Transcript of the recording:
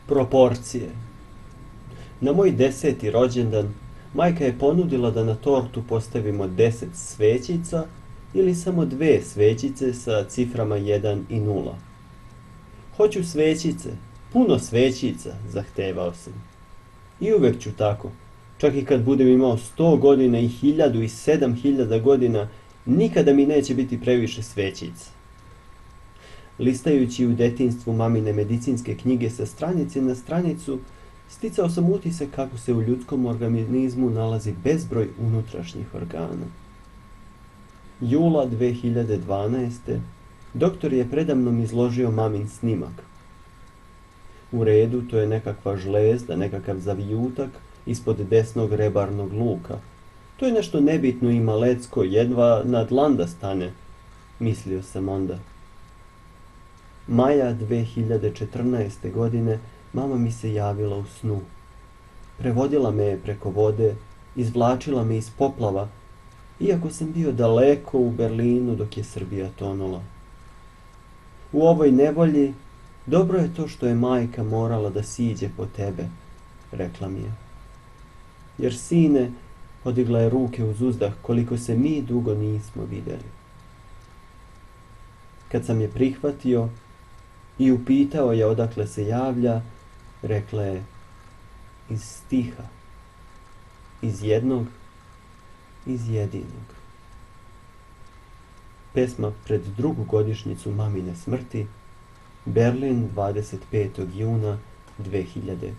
Proporcije. Na moj 10. rođendan majka je ponudila da na tortu postavimo 10 svećica ili samo 2 svećice sa ciframa 1 i 0. Hoću svećice, puno svećica, zahtevao sam. I uvek ću tako. Čak i kad budem imao 100 godina i 1000 i 7000 godina, nikada mi neće biti previše svećica. Listajući u detinjstvu mamine medicinske knjige sa stranice na stranicu, sticao sam utisak kako se u ljudskom organizmu nalazi bezbroj unutrašnjih organa. Jula 2012. doktor je predamnom izložio mamin snimak. U redu, to je nekakva žlezda, nekakav zavijutak ispod desnog rebarnog luka. To je nešto nebitno i malecko, jedva na dlan da stane, mislio sam onda. Maja 2014. godine mama mi se javila u snu. Prevodila me je preko vode, izvlačila me iz poplava, iako sam bio daleko u Berlinu dok je Srbija tonula. U ovoj nevolji dobro je to što je majka morala da siđe po tebe, rekla mi je. Jer sine, podigla je ruke uz uzdah, koliko se mi dugo nismo vidjeli. Kad sam je prihvatio i upitao je odakle se javlja, rekla je: iz stiha, iz jednog, iz jedinog. Pesma pred drugu godišnjicu mamine smrti, Berlin, 25. juna 2014.